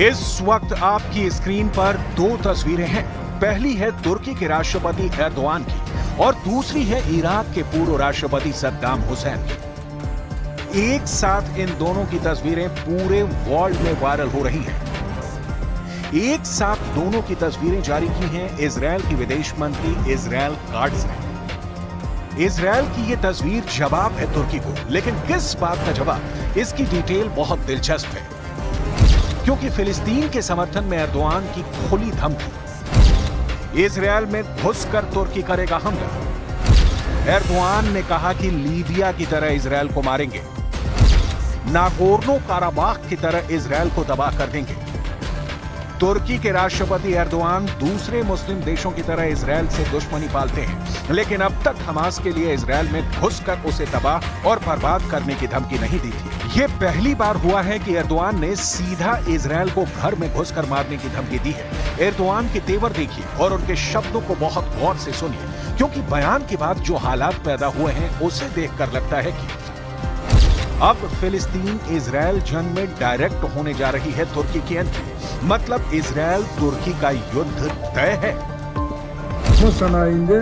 इस वक्त आपकी स्क्रीन पर दो तस्वीरें हैं। पहली है तुर्की के राष्ट्रपति एर्दोआन की और दूसरी है इराक के पूर्व राष्ट्रपति सद्दाम हुसैन की। एक साथ इन दोनों की तस्वीरें पूरे वर्ल्ड में वायरल हो रही हैं। एक साथ दोनों की तस्वीरें जारी की हैं इजरायल की विदेश मंत्री इजराइल काट्ज ने। इजरायल की यह तस्वीर जवाब है तुर्की को, लेकिन किस बात का जवाब, इसकी डिटेल बहुत दिलचस्प है, क्योंकि फिलिस्तीन के समर्थन में एर्दोआन की खुली धमकी। इजरायल में घुसकर तुर्की करेगा हमला। एर्दोआन ने कहा कि लीबिया की तरह इजरायल को मारेंगे, नागोर्नो काराबाख की तरह इजरायल को तबाह कर देंगे। तुर्की के राष्ट्रपति एर्दोआन दूसरे मुस्लिम देशों की तरह इजरायल से दुश्मनी पालते हैं, लेकिन अब तक हमास के लिए इजरायल में घुसकर उसे तबाह और बर्बाद करने की धमकी नहीं दी थी। ये पहली बार हुआ है कि एर्दोआन ने सीधा इजरायल को घर में घुसकर मारने की धमकी दी है। एर्दोआन के तेवर देखिए और उनके शब्दों को बहुत गौर से सुनिए, क्योंकि बयान के बाद जो हालात पैदा हुए हैं उसे देखकर लगता है कि अब फिलिस्तीन इजरायल जंग में डायरेक्ट होने जा रही है तुर्की की एंट्री। मतलब इजरायल तुर्की का युद्ध तय है। Bu sanayinde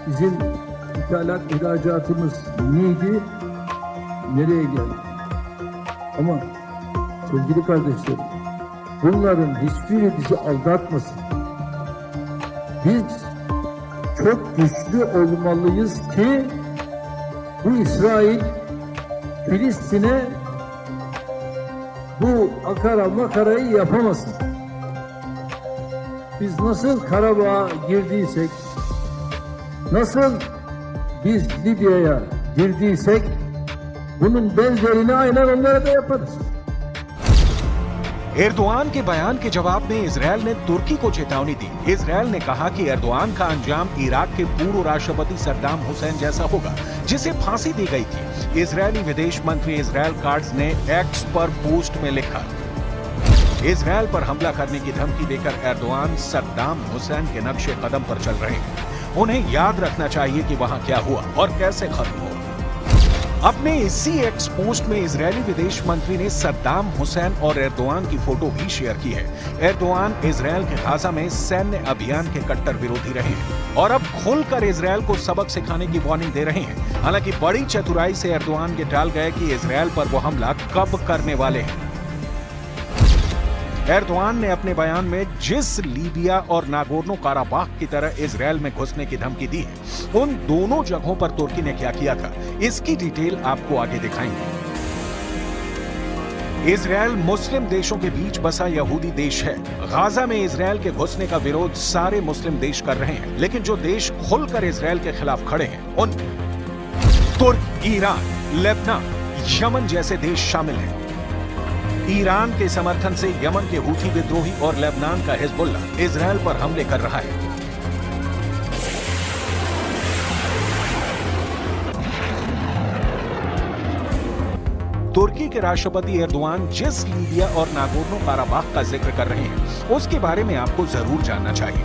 bizim ithalat ihracatımız neydi? Nereye geldi? Ama sevgili kardeşlerim, bunların hiçbiri bizi aldatmasın. Biz çok güçlü olmalıyız ki bu İsrail Filistin'e bu akara makarayı yapamasın. Biz nasıl Karabağ'a girdiysek, nasıl biz Libya'ya girdiysek, bunun benzerini aynen onlara da yaparız. Erdogan के बयान के जवाब में Israel ने तुर्की को चेतावनी दी। Israel ने कहा कि एर्दोआन का अंजाम इराक के पूर्व राष्ट्रपति सद्दाम हुसैन जैसा होगा, जिसे फांसी दी गई थी। इजरायली विदेश मंत्री इजराइल काट्ज ने एक्स पर पोस्ट में लिखा, इजरायल पर हमला करने की धमकी देकर एर्दोआन सद्दाम हुसैन के नक्शे कदम पर चल रहे हैं। उन्हें याद रखना चाहिए कि वहां क्या हुआ और कैसे खत्म हुआ। अपने इसी एक्स पोस्ट में इजरायली विदेश मंत्री ने सद्दाम हुसैन और एर्दोआन की फोटो भी शेयर की है। एर्दोआन इजरायल के गाजा में सैन्य अभियान के कट्टर विरोधी रहे हैं और अब खुलकर इजरायल को सबक सिखाने की वार्निंग दे रहे हैं। हालांकि बड़ी चतुराई से एर्दोआन ये टाल गए कि इजरायल पर वो हमला कब करने वाले हैं। एर्दोआन ने अपने बयान में जिस लीबिया और नागोर्नो काराबाख की तरह इजरायल में घुसने की धमकी दी है, उन दोनों जगहों पर तुर्की ने क्या किया था, इसकी डिटेल आपको आगे दिखाएंगे। इजरायल मुस्लिम देशों के बीच बसा यहूदी देश है। गाजा में इजरायल के घुसने का विरोध सारे मुस्लिम देश कर रहे हैं, लेकिन जो देश खुलकर इजरायल के खिलाफ खड़े हैं उन तुर्की, ईरान, लेबनान, यमन जैसे देश शामिल हैं। ईरान के समर्थन से यमन के हूथी विद्रोही और लेबनान का हिजबुल्ला इजरायल पर हमले कर रहा है। तुर्की के राष्ट्रपति एर्दोआन जिस लीबिया और नागोर्नो काराबाख का जिक्र कर रहे हैं, उसके बारे में आपको जरूर जानना चाहिए।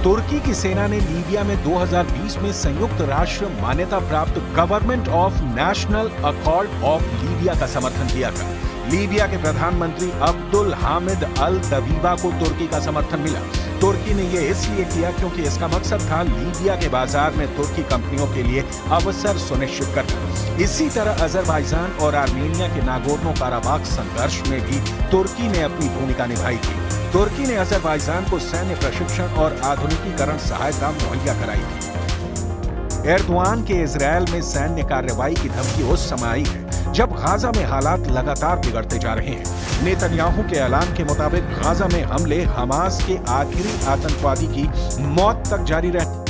तुर्की की सेना ने लीबिया में 2020 में संयुक्त राष्ट्र मान्यता प्राप्त government of national accord of Libya का समर्थन किया था। लीबिया के प्रधानमंत्री अब्दुल हामिद अल दबीबा को तुर्की का समर्थन मिला। तुर्की ने यह इसलिए किया क्योंकि इसका मकसद था लीबिया के बाजार में तुर्की कंपनियों के लिए अवसर सुनिश्चित करना। इसी तरह अजरबैजान और आर्मेनिया के नागोर्नो काराबाख संघर्ष में भी तुर्की ने अपनी भूमिका निभाई थी। तुर्की ने अजरबैजान को सैन्य प्रशिक्षण और आधुनिकीकरण सहायता मुहैया कराई थी। एर्दोआन के इजरायल में सैन्य कार्रवाई की धमकी उस समय आई है जब गाजा में हालात लगातार बिगड़ते जा रहे हैं। नेतन्याहू के ऐलान के मुताबिक गाजा में हमले हमास के आखिरी आतंकवादी की मौत तक जारी रहे।